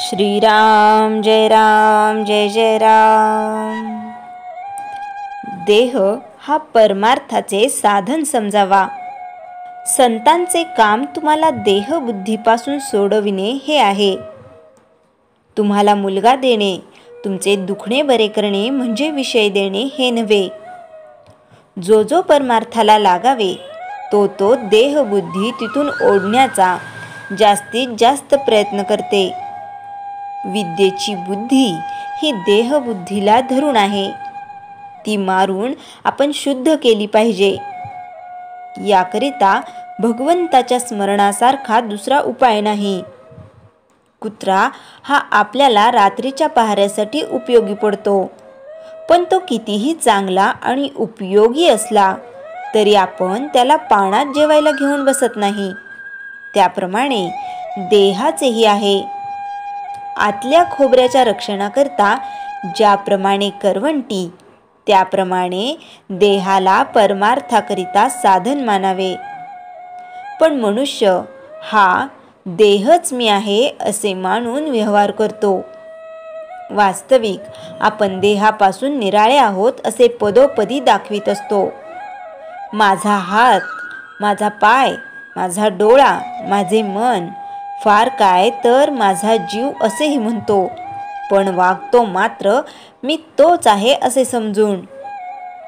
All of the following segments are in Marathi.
श्रीराम जय जय राम। देह हा परमार्थाचे साधन समजावा। संतांचे काम तुम्हाला देहबुद्धीपासून सोडविणे हे आहे। तुम्हाला मुलगा देणे, तुमचे दुखणे बरे करणे म्हणजे विषय देणे हे नव्हे। जो जो परमार्थाला लागावे तो देहबुद्धी तिथून ओढण्याचा जास्तीत जास्त प्रयत्न करते। विद्येची बुद्धी ही देहबुद्धीला धरून आहे, ती मारून आपण शुद्ध केली पाहिजे। याकरिता भगवंताच्या स्मरणासारखा दुसरा उपाय नाही। कुत्रा हा आपल्याला रात्रीच्या पहाऱ्यासाठी उपयोगी पडतो, पण तो कितीही चांगला आणि उपयोगी असला तरी आपण त्याला पाण्यात जेवायला घेऊन बसत नाही। त्याप्रमाणे देहाचेही आहे। आतल्या खोबऱ्याच्या रक्षणाकरता ज्याप्रमाणे करवंटी, त्याप्रमाणे देहाला परमार्थाकरिता साधन मानावे। पण मनुष्य हा देहच मी आहे असे मानून व्यवहार करतो। वास्तविक आपण देहापासून निराळे आहोत असे पदोपदी दाखवित असतो। माझा हात, माझा पाय, माझा डोळा, माझे मन, फार काय तर माझा जीव असेही म्हणतो, पण वागतो मात्र मी तोच आहे असे समजून।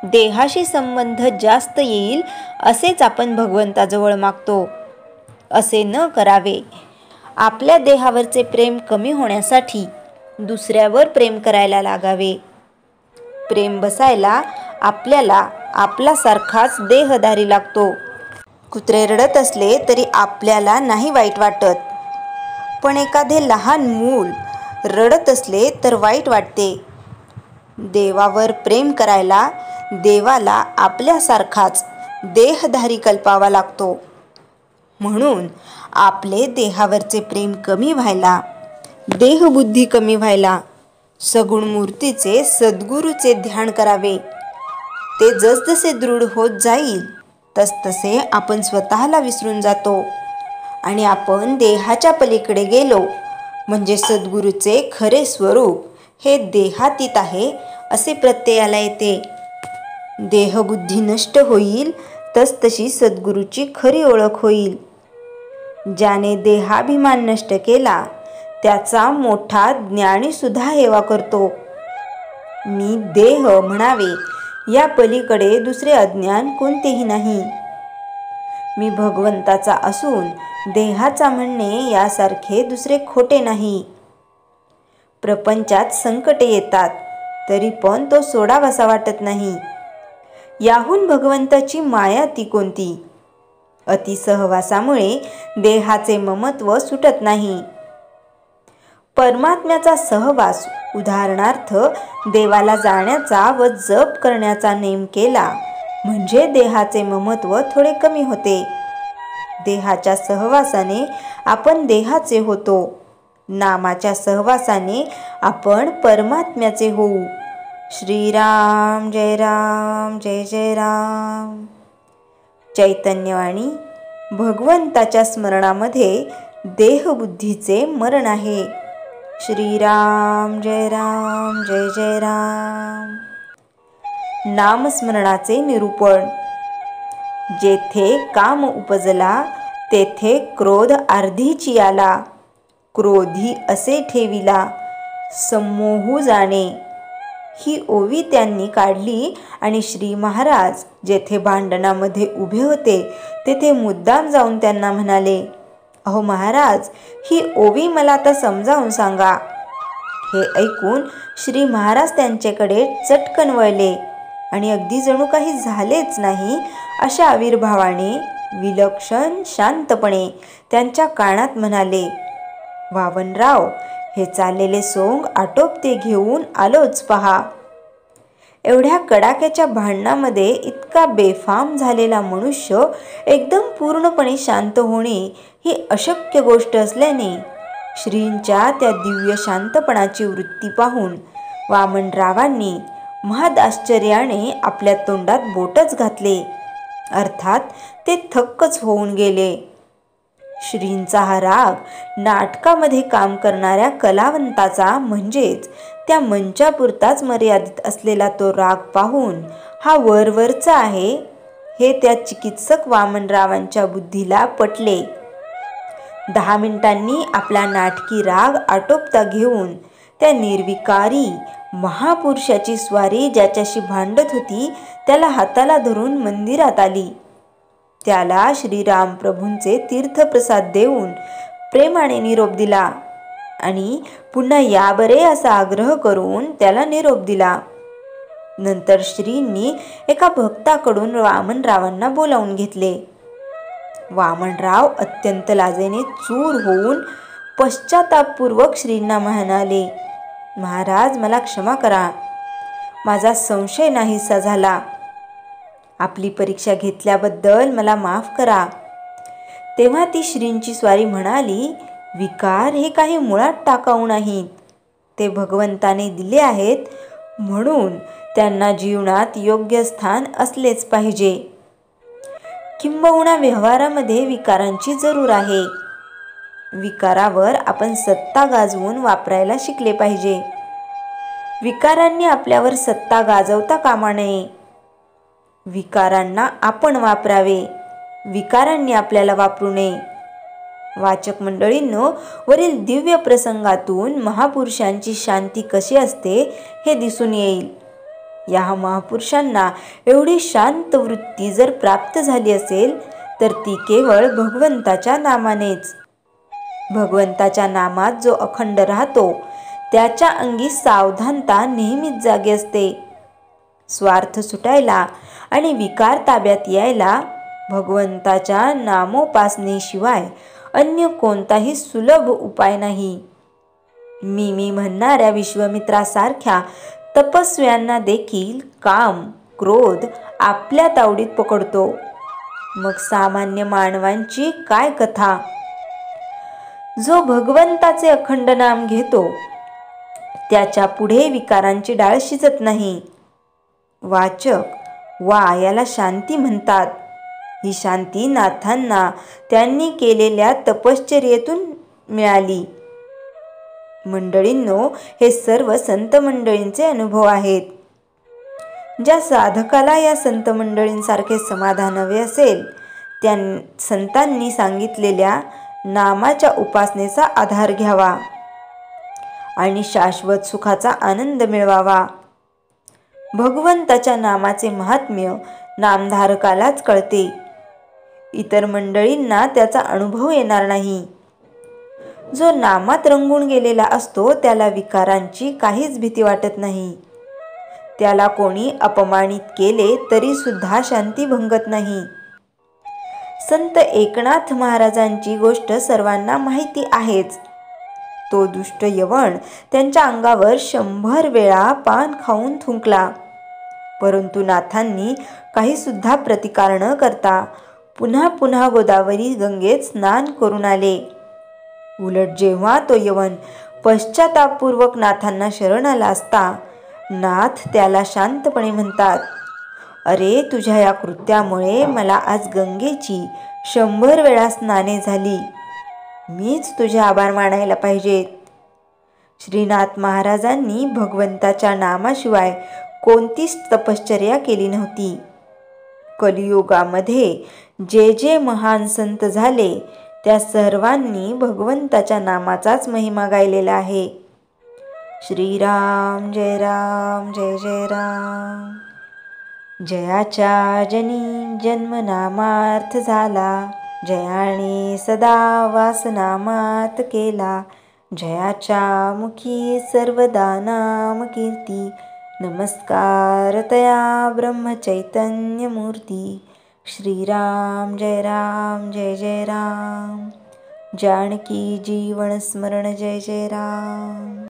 देहाशी संबंध जास्त येईल असेच आपण भगवंताजवळ मागतो। असे न करावे। आपल्या देहावरचे प्रेम कमी होण्यासाठी दुसऱ्यावर प्रेम करायला लागावे। प्रेम बसायला आपल्याला आपल्यासारखाच देहधारी लागतो। कुत्रे रडत असले तरी आपल्याला नाही वाईट वाटत, पण एखादे लहान मूल रडत असले तर वाईट वाटते। देवावर प्रेम करायला देवाला आपल्यासारखाच देहधारी कल्पावा लागतो। म्हणून आपले देहावरचे प्रेम कमी व्हायला, देहबुद्धी कमी व्हायला सगुण मूर्तीचे सद्गुरूचे ध्यान करावे। ते जसजसे दृढ होत जाईल तसतसे आपण स्वतःला विसरून जातो आणि आपण देहाच्या पलीकडे गेलो म्हणजे सद्गुरूचे खरे स्वरूप हे देहातीत आहे असे प्रत्ययाला येते। देहबुद्धी नष्ट होईल तसतशी सद्गुरूची खरी ओळख होईल। ज्याने देहाभिमान नष्ट केला त्याचा मोठा ज्ञानी सुद्धा हेवा करतो। मी देह म्हणावे या पलीकडे दुसरे अज्ञान कोणतेही नाही। मी भगवंताचा असून देहाचा म्हणणे यासारखे दुसरे खोटे नाही। प्रपंचात संकटे येतात तरी पण तो सोडावासा वाटत नाही। याहून भगवंताची माया ती कोणती। अति सहवासामुळे देहाचे ममत्व सुटत नाही। परमात्म्याचा सहवास उदाहरणार्थ देवाला जाण्याचा व जप करण्याचा नेम केला म्हणजे देहाचे ममत्व थोडे कमी होते। देहाच्या सहवासाने आपण देहाचे होतो, नामाच्या सहवासाने आपण परमात्म्याचे होऊ। श्रीराम जय जय राम। चैतन्यवाणी भगवंताच्या स्मरणामध्ये देहबुद्धीचे मरण आहे। श्रीराम जय जय राम। नामस्मरणाचे निरूपण। जेथे काम उपजला तेथे क्रोध अर्धीची आला। क्रोधी असे ठेविला संमोहू जाणे। ही ओवी त्यांनी काढली आणि श्री महाराज जेथे भांडणामध्ये उभे होते तेथे मुद्दाम जाऊन त्यांना म्हणाले, अहो महाराज, ही ओवी मला आता समजावून सांगा। हे ऐकून श्री महाराज त्यांच्याकडे चटकन वळले आणि अगदी जणू काही झालेच नाही अशा आविर्भावाने विलक्षण शांतपणे त्यांच्या कानात म्हणाले, वामनराव, हे चाललेले सोंग आटोपते घेऊन आलोच पहा। एवढ्या कडाक्याच्या भांडणामध्ये इतका बेफाम झालेला मनुष्य एकदम पूर्णपणे शांत होणे ही अशक्य गोष्ट असल्याने श्रींच्या त्या दिव्य शांतपणाची वृत्ती पाहून वामनरावांनी महद आश्चर्याने आपल्या तोंडात बोटच घातले, अर्थात ते थक्कच होऊन गेले। श्रींचा हा राग नाटकामध्ये काम करणाऱ्या कलावंताचा म्हणजेच त्या मंचापुरताच मर्यादित असलेला तो राग पाहून हा वरवरचा आहे हे त्या चिकित्सक वामनरावांच्या बुद्धीला पटले. 10 मिनिटांनी आपला नाटकी राग आटोपता घेऊन त्या निर्विकारी महापुरुषाची स्वारी ज्याच्याशी भांडत होती त्याला हाताला धरून मंदिरात आली. त्याला श्रीरामप्रभूंचे तीर्थप्रसाद देऊन प्रेमाने निरोप दिला आणि पुन्हा या बरे असा आग्रह करून त्याला निरोप दिला. नंतर श्रींनी एका भक्ताकडून वामनरावांना बोलावून घेतले. वामनराव अत्यंत लाजेने चूर होऊन पश्चातापपूर्वक श्रींना म्हणाले, महाराज, मला क्षमा करा. माझा संशय नाहीसा झाला. आपली परीक्षा घेतल्याबद्दल मला माफ करा. तेव्हा ती श्रींची स्वारी म्हणाली, विकार हे काही मुळात टाकाऊ नाहीत. ते भगवंताने दिले आहेत म्हणून त्यांना जीवनात योग्य स्थान असलेच पाहिजे. किंबहुना व्यवहारामध्ये विकारांची जरूर आहे. विकारावर आपण सत्ता गाजवून वापरायला शिकले पाहिजे. विकारांनी आपल्यावर सत्ता गाजवता कामा नये. विकारांना आपण वापरावे, विकारांनी आपल्याला वापरू नये. वाचक मंडळींनो, वरील दिव्य प्रसंगातून महापुरुषांची शांती कशी असते हे दिसून येईल. या महापुरुषांना एवढी शांत वृत्ती जर प्राप्त झाली असेल तर ती केवळ भगवंताच्या नामानेच. भगवंताच्या नामात जो अखंड राहतो त्याच्या अंगी सावधानता नेहमीच जागी असते. स्वार्थ सुटायला आणि विकार ताब्यात यायला भगवंताच्या नामोपासनेशिवाय अन्य कोणताही सुलभ उपाय नाही. मी म्हणणाऱ्या विश्वामित्रासारख्या तपस्व्यांना देखील काम, क्रोध आपल्या तावडीत पकडतो. मग सामान्य मानवांची काय कथा? जो भगवंताचे अखंड नाम घेतो त्याच्या पुढे विकारांची डाळ शिजत नाही. वाचक, वा याला शांती म्हणतात. ही शांती नाथांना त्यांनी केलेल्या तपश्चर्येतून मिळाली. मंडळींनो, हे सर्व संत मंडळींचे अनुभव आहेत. ज्या साधकाला या संत मंडळींसारखे समाधान हवे असेल त्या संतांनी सांगितलेल्या नामाच्या उपासनेचा आधार घ्यावा आणि शाश्वत सुखाचा आनंद मिळवावा. भगवंताच्या नामाचे महात्म्य नामधारकालाच कळते. इतर मंडळींना त्याचा अनुभव येणार नाही. जो नामात रंगून गेलेला असतो त्याला विकारांची काहीच भीती वाटत नाही. त्याला कोणी अपमानित केले तरी सुद्धा शांती भंगत नाही. संत एकनाथ महाराजांची गोष्ट सर्वांना माहिती आहेच. तो दुष्ट यवन त्यांच्या अंगावर 100 वेळा पान खाऊन थुंकला, परंतु नाथांनी काही सुद्धा प्रतिकार न करता पुन्हा पुन्हा गोदावरी गंगेत स्नान करून आले. उलट जेव्हा तो यवन पश्चातापपूर्वक नाथांना शरण आला असता नाथ त्याला शांतपणे म्हणतात, अरे, तुझ्या या कृत्यामुळे मला आज गंगेची 100 वेळा स्नाने झाली. मीच तुझे आभार मानायला पाहिजेत. श्रीनाथ महाराजांनी भगवंताच्या नामाशिवाय कोणतीच तपश्चर्या केली नव्हती. कलियुगामध्ये जे जे महान संत झाले त्या सर्वांनी भगवंताच्या नामाचाच महिमा गायलेला आहे. श्रीराम जय राम, जय जय राम. जयाच्या जनी जन्म नामार्थ झाला, जयाने सदा वास नामात केला. जयाच्या मुखी सर्वदा नाम कीर्ती, नमस्कार तया ब्रह्मचैतन्य मूर्ती. श्रीराम जय राम, जय जय राम. जानकी जीवन स्मरण, जय जय राम.